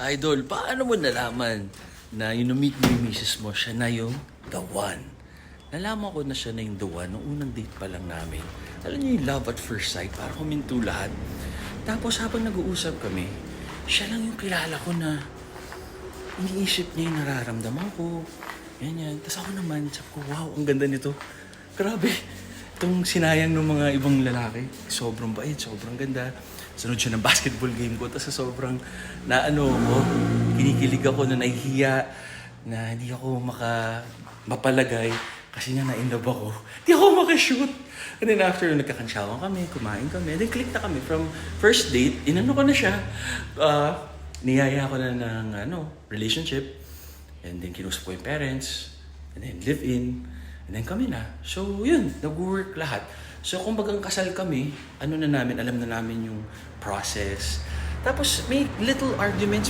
Idol, paano mo nalaman na yung meet mo yung misis mo, siya na yung the one? Nalaman ko na siya na yung the one nung unang date pa lang namin. Alam niyo yung love at first sight, parang huminto lahat. Tapos habang nag-uusap kami, siya lang yung kilala ko na iniisip niya yung nararamdaman ko. Ganyan. Tapos ako naman, sabi ko, wow, ang ganda nito. Grabe. Itong sinayang ng mga ibang lalaki. Sobrang bait, sobrang ganda. Sunod siya ng basketball game ko. Tapos sobrang kinikilig ako na nahihiya na hindi ako mapalagay kasi nga na-inlove ako. Hindi ako makashoot. And then after, nagkakansyawan kami, kumain kami. Then click na kami from first date. Inano ko na siya. Niyaya ko na ng relationship. And then kinusap ko yung parents. And then live-in. And then kami na. So yun, nag-work lahat. So kung bagang kasal kami, alam na namin yung process. Tapos may little arguments